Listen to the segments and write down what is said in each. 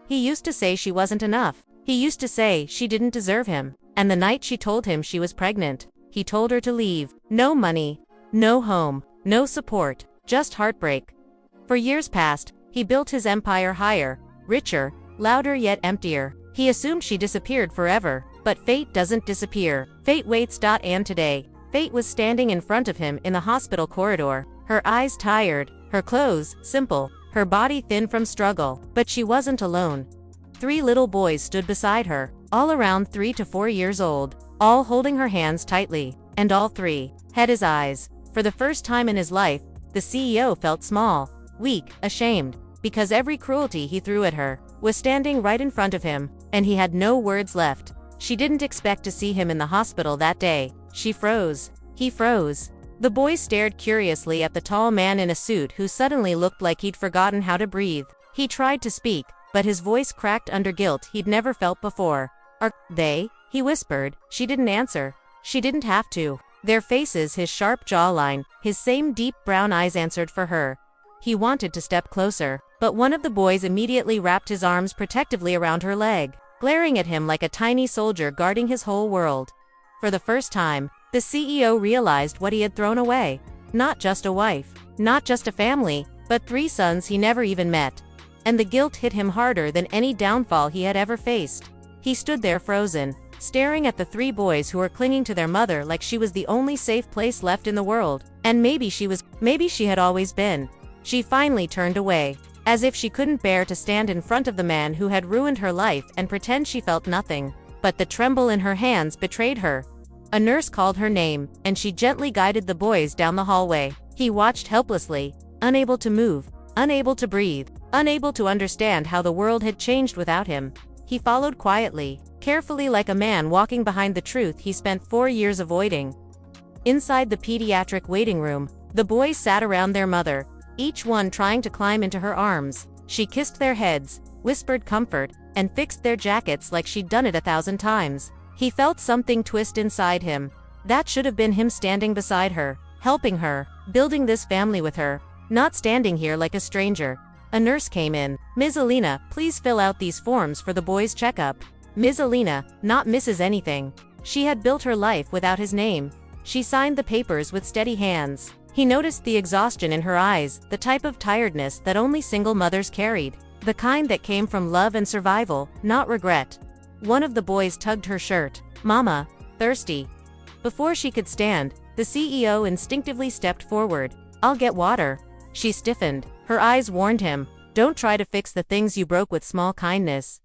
He used to say she wasn't enough. He used to say she didn't deserve him. And the night she told him she was pregnant, he told her to leave. No money, no home, no support, just heartbreak. For years past, he built his empire higher, richer, louder yet emptier. He assumed she disappeared forever, but fate doesn't disappear. Fate waits. And today, fate was standing in front of him in the hospital corridor, her eyes tired, her clothes simple, her body thin from struggle. But she wasn't alone. 3 little boys stood beside her, all around 3 to 4 years old, all holding her hands tightly, and all 3 had his eyes. For the first time in his life, the CEO felt small, weak, ashamed, because every cruelty he threw at her was standing right in front of him, and he had no words left. She didn't expect to see him in the hospital that day. She froze. He froze. The boys stared curiously at the tall man in a suit who suddenly looked like he'd forgotten how to breathe. He tried to speak, but his voice cracked under guilt he'd never felt before. "Are they?" he whispered. She didn't answer. She didn't have to. Their faces, his sharp jawline, his same deep brown eyes answered for her. He wanted to step closer, but one of the boys immediately wrapped his arms protectively around her leg, glaring at him like a tiny soldier guarding his whole world. For the first time, the CEO realized what he had thrown away. Not just a wife, not just a family, but 3 sons he never even met. And the guilt hit him harder than any downfall he had ever faced. He stood there frozen, staring at the 3 boys who were clinging to their mother like she was the only safe place left in the world. And maybe she had always been. She finally turned away, as if she couldn't bear to stand in front of the man who had ruined her life and pretend she felt nothing. But the tremble in her hands betrayed her. A nurse called her name, and she gently guided the boys down the hallway. He watched helplessly, unable to move, unable to breathe, unable to understand how the world had changed without him. He followed quietly, carefully, like a man walking behind the truth he spent 4 years avoiding. Inside the pediatric waiting room, the boys sat around their mother, each one trying to climb into her arms. She kissed their heads, whispered comfort, and fixed their jackets like she'd done it 1,000 times. He felt something twist inside him. That should have been him standing beside her, helping her, building this family with her, not standing here like a stranger. A nurse came in. "Ms. Alina, please fill out these forms for the boys' checkup." Ms. Alina, not Mrs. Anything. She had built her life without his name. She signed the papers with steady hands. He noticed the exhaustion in her eyes, the type of tiredness that only single mothers carried. The kind that came from love and survival, not regret. One of the boys tugged her shirt. "Mama, thirsty." Before she could stand, the CEO instinctively stepped forward. "I'll get water." She stiffened. Her eyes warned him, "Don't try to fix the things you broke with small kindness."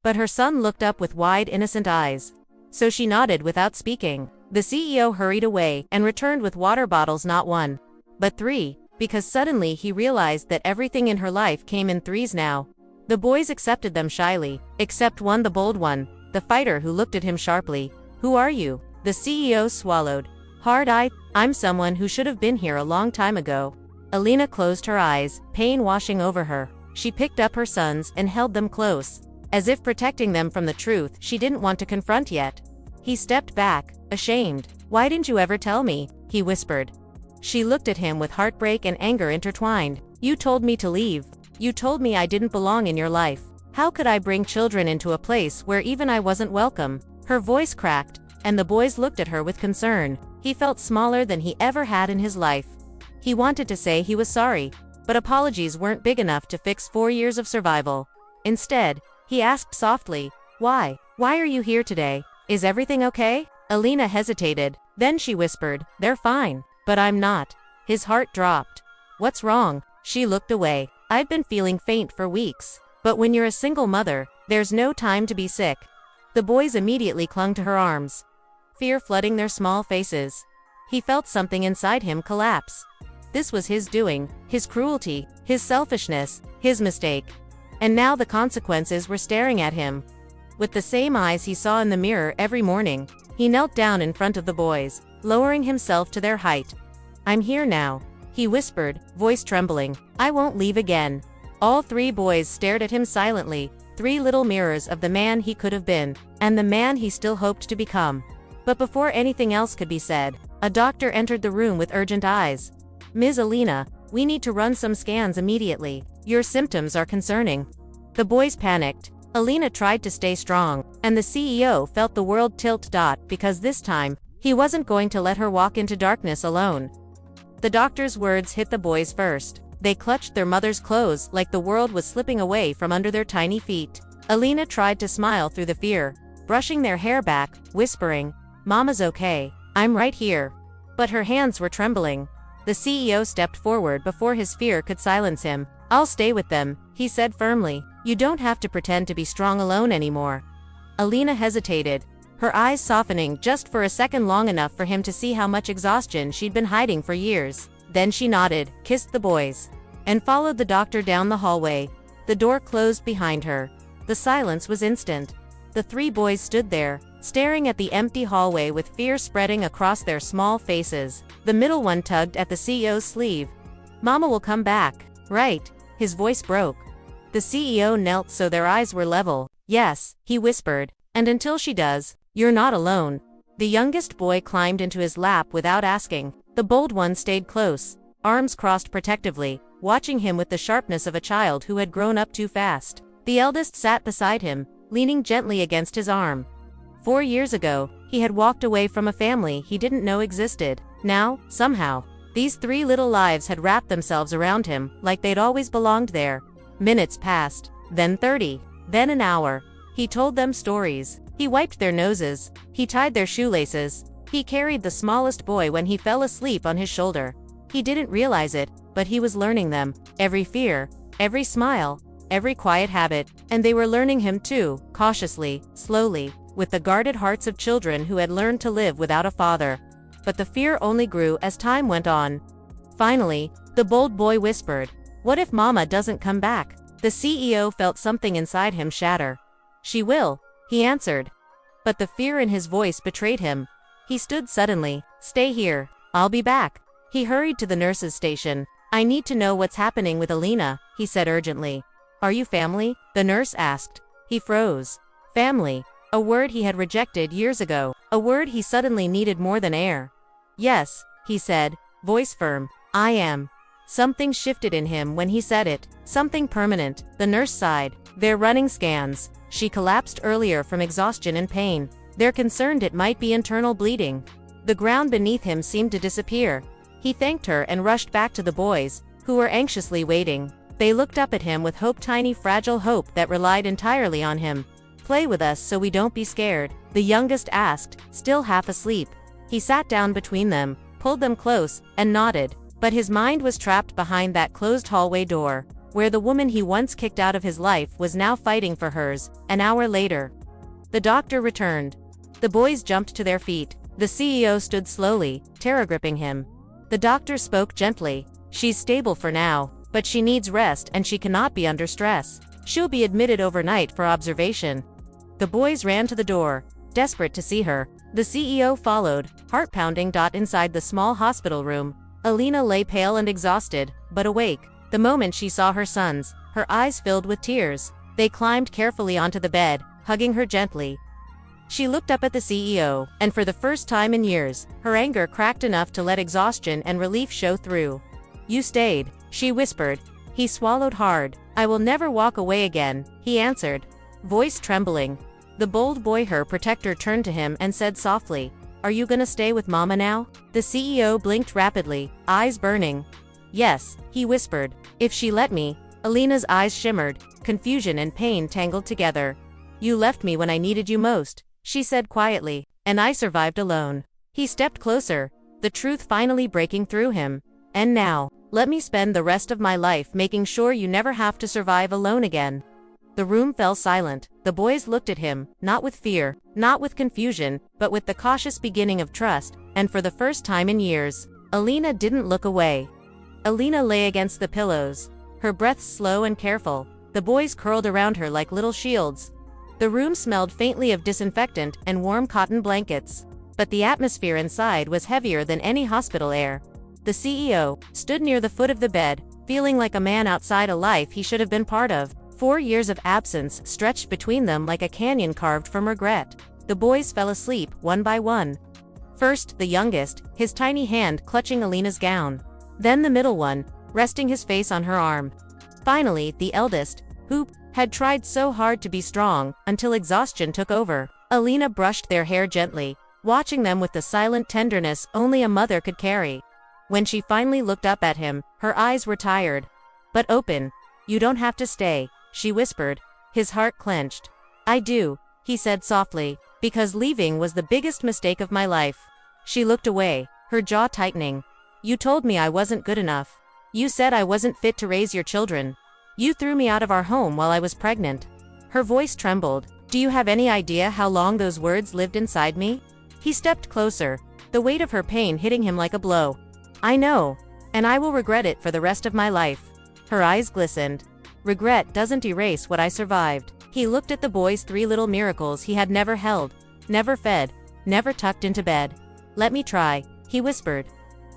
But her son looked up with wide, innocent eyes. So she nodded without speaking. The CEO hurried away and returned with water bottles, not 1, but 3, because suddenly he realized that everything in her life came in 3s now. The boys accepted them shyly, except one, the bold one, the fighter, who looked at him sharply. "Who are you?" The CEO swallowed hard. I'm someone who should have been here a long time ago." Alina closed her eyes, pain washing over her. She picked up her sons and held them close, as if protecting them from the truth she didn't want to confront yet. He stepped back, ashamed. "Why didn't you ever tell me?" he whispered. She looked at him with heartbreak and anger intertwined. "You told me to leave. You told me I didn't belong in your life. How could I bring children into a place where even I wasn't welcome?" Her voice cracked, and the boys looked at her with concern. He felt smaller than he ever had in his life. He wanted to say he was sorry, but apologies weren't big enough to fix 4 years of survival. Instead, he asked softly, "Why? Why are you here today? Is everything okay?" Alina hesitated. Then she whispered, "They're fine, but I'm not." His heart dropped. "What's wrong?" She looked away. "I've been feeling faint for weeks. But when you're a single mother, there's no time to be sick." The boys immediately clung to her arms, fear flooding their small faces. He felt something inside him collapse. This was his doing, his cruelty, his selfishness, his mistake. And now the consequences were staring at him. With the same eyes he saw in the mirror every morning, he knelt down in front of the boys, lowering himself to their height. "I'm here now," he whispered, voice trembling. "I won't leave again." All 3 boys stared at him silently, 3 little mirrors of the man he could have been, and the man he still hoped to become. But before anything else could be said, a doctor entered the room with urgent eyes. "Ms. Alina, we need to run some scans immediately. Your symptoms are concerning." The boys panicked. Alina tried to stay strong, and the CEO felt the world tilt. Because this time, he wasn't going to let her walk into darkness alone. The doctor's words hit the boys first. They clutched their mother's clothes like the world was slipping away from under their tiny feet. Alina tried to smile through the fear, brushing their hair back, whispering, "Mama's okay. I'm right here." But her hands were trembling. The CEO stepped forward before his fear could silence him. "I'll stay with them," he said firmly. "You don't have to pretend to be strong alone anymore." Alina hesitated, her eyes softening just for a second, long enough for him to see how much exhaustion she'd been hiding for years. Then she nodded, kissed the boys, and followed the doctor down the hallway. The door closed behind her. The silence was instant. The three boys stood there, staring at the empty hallway with fear spreading across their small faces. The middle one tugged at the CEO's sleeve. "Mama will come back, right?" His voice broke. The CEO knelt so their eyes were level. "Yes," he whispered, "and until she does, you're not alone." The youngest boy climbed into his lap without asking. The bold one stayed close, arms crossed protectively, watching him with the sharpness of a child who had grown up too fast. The eldest sat beside him, leaning gently against his arm. 4 years ago, he had walked away from a family he didn't know existed. Now, somehow, these 3 little lives had wrapped themselves around him, like they'd always belonged there. Minutes passed, then 30, then an hour. He told them stories. He wiped their noses. He tied their shoelaces. He carried the smallest boy when he fell asleep on his shoulder. He didn't realize it, but he was learning them. Every fear, every smile, every quiet habit. And they were learning him too, cautiously, slowly, with the guarded hearts of children who had learned to live without a father. But the fear only grew as time went on. Finally, the bold boy whispered, "What if Mama doesn't come back?" The CEO felt something inside him shatter. "She will," he answered. But the fear in his voice betrayed him. He stood suddenly. "Stay here. I'll be back." He hurried to the nurse's station. "I need to know what's happening with Alina," he said urgently. "Are you family?" the nurse asked. He froze. Family. A word he had rejected years ago. A word he suddenly needed more than air. "Yes," he said, voice firm. "I am." Something shifted in him when he said it. Something permanent. The nurse sighed. "They're running scans." She collapsed earlier from exhaustion and pain. "They're concerned it might be internal bleeding." The ground beneath him seemed to disappear. He thanked her and rushed back to the boys, who were anxiously waiting. They looked up at him with hope, tiny fragile hope that relied entirely on him. "Play with us so we don't be scared," the youngest asked, still half asleep. He sat down between them, pulled them close, and nodded. But his mind was trapped behind that closed hallway door, where the woman he once kicked out of his life was now fighting for hers. An hour later, the doctor returned. The boys jumped to their feet. The CEO stood slowly, terror gripping him. The doctor spoke gently. "She's stable for now, but she needs rest and she cannot be under stress. She'll be admitted overnight for observation." The boys ran to the door, desperate to see her. The CEO followed, heart pounding. Inside the small hospital room, Alina lay pale and exhausted, but awake. The moment she saw her sons, her eyes filled with tears. They climbed carefully onto the bed, hugging her gently. She looked up at the CEO, and for the first time in years, her anger cracked enough to let exhaustion and relief show through. "You stayed," she whispered. He swallowed hard. "I will never walk away again," he answered, voice trembling. The bold boy, her protector, turned to him and said softly, "Are you gonna stay with Mama now?" The CEO blinked rapidly, eyes burning. "Yes," he whispered, "if she let me." Alina's eyes shimmered, confusion and pain tangled together. "You left me when I needed you most," she said quietly, "and I survived alone." He stepped closer, the truth finally breaking through him. "And now, let me spend the rest of my life making sure you never have to survive alone again." The room fell silent. The boys looked at him, not with fear, not with confusion, but with the cautious beginning of trust, and for the first time in years, Alina didn't look away. Alina lay against the pillows, her breath slow and careful. The boys curled around her like little shields. The room smelled faintly of disinfectant and warm cotton blankets, but the atmosphere inside was heavier than any hospital air. The CEO stood near the foot of the bed, feeling like a man outside a life he should have been part of. 4 years of absence stretched between them like a canyon carved from regret. The boys fell asleep, one by one. First, the youngest, his tiny hand clutching Alina's gown. Then the middle one, resting his face on her arm. Finally, the eldest, who had tried so hard to be strong, until exhaustion took over. Alina brushed their hair gently, watching them with the silent tenderness only a mother could carry. When she finally looked up at him, her eyes were tired, but open. "You don't have to stay," she whispered. His heart clenched. "I do," he said softly, "because leaving was the biggest mistake of my life." She looked away, her jaw tightening. "You told me I wasn't good enough. You said I wasn't fit to raise your children. You threw me out of our home while I was pregnant." Her voice trembled. "Do you have any idea how long those words lived inside me?" He stepped closer, the weight of her pain hitting him like a blow. "I know, and I will regret it for the rest of my life." Her eyes glistened. "Regret doesn't erase what I survived." He looked at the boy's 3 little miracles he had never held, never fed, never tucked into bed. "Let me try," he whispered.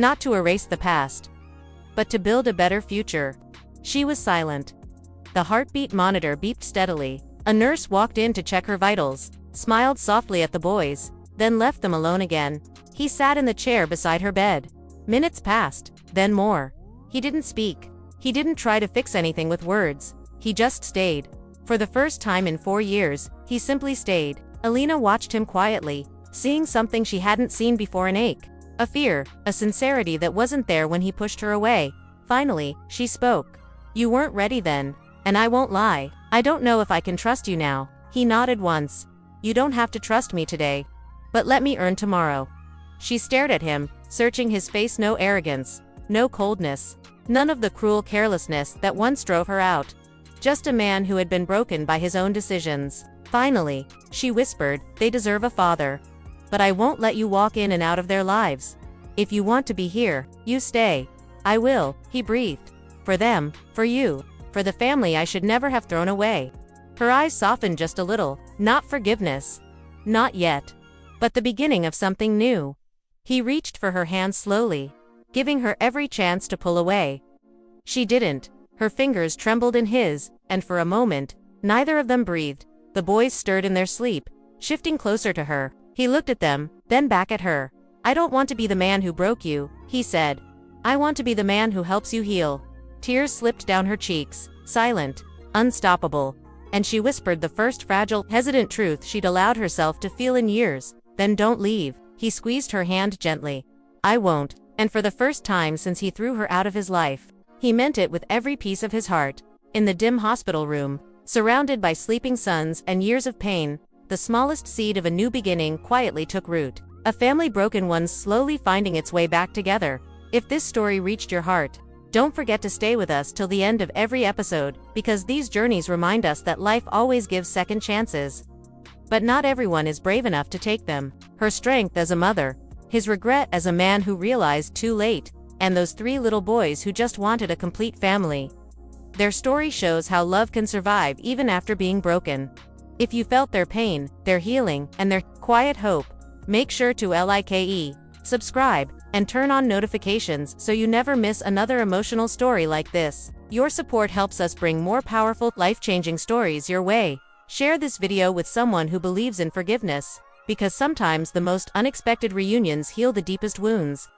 "Not to erase the past, but to build a better future." She was silent. The heartbeat monitor beeped steadily. A nurse walked in to check her vitals, smiled softly at the boys, then left them alone again. He sat in the chair beside her bed. Minutes passed, then more. He didn't speak. He didn't try to fix anything with words. He just stayed. For the first time in 4 years, he simply stayed. Alina watched him quietly, seeing something she hadn't seen before: an ache, a fear, a sincerity that wasn't there when he pushed her away. Finally, she spoke. "You weren't ready then, and I won't lie. I don't know if I can trust you now." He nodded once. "You don't have to trust me today, but let me earn tomorrow." She stared at him, searching his face. No arrogance, no coldness, none of the cruel carelessness that once drove her out. Just a man who had been broken by his own decisions. Finally, she whispered, "They deserve a father. But I won't let you walk in and out of their lives. If you want to be here, you stay." "I will," he breathed. "For them, for you, for the family I should never have thrown away." Her eyes softened just a little. Not forgiveness. Not yet. But the beginning of something new. He reached for her hand slowly, giving her every chance to pull away. She didn't. Her fingers trembled in his, and for a moment, neither of them breathed. The boys stirred in their sleep, shifting closer to her. He looked at them, then back at her. "I don't want to be the man who broke you," he said. "I want to be the man who helps you heal." Tears slipped down her cheeks, silent, unstoppable. And she whispered the first fragile, hesitant truth she'd allowed herself to feel in years. "Then don't leave." He squeezed her hand gently. "I won't." And for the first time since he threw her out of his life, he meant it with every piece of his heart. In the dim hospital room, surrounded by sleeping sons and years of pain, the smallest seed of a new beginning quietly took root. A family broken, one slowly finding its way back together. If this story reached your heart, don't forget to stay with us till the end of every episode, because these journeys remind us that life always gives second chances. But not everyone is brave enough to take them. Her strength as a mother, his regret as a man who realized too late, and those 3 little boys who just wanted a complete family. Their story shows how love can survive even after being broken. If you felt their pain, their healing, and their quiet hope, make sure to subscribe, and turn on notifications so you never miss another emotional story like this. Your support helps us bring more powerful, life-changing stories your way. Share this video with someone who believes in forgiveness, because sometimes the most unexpected reunions heal the deepest wounds.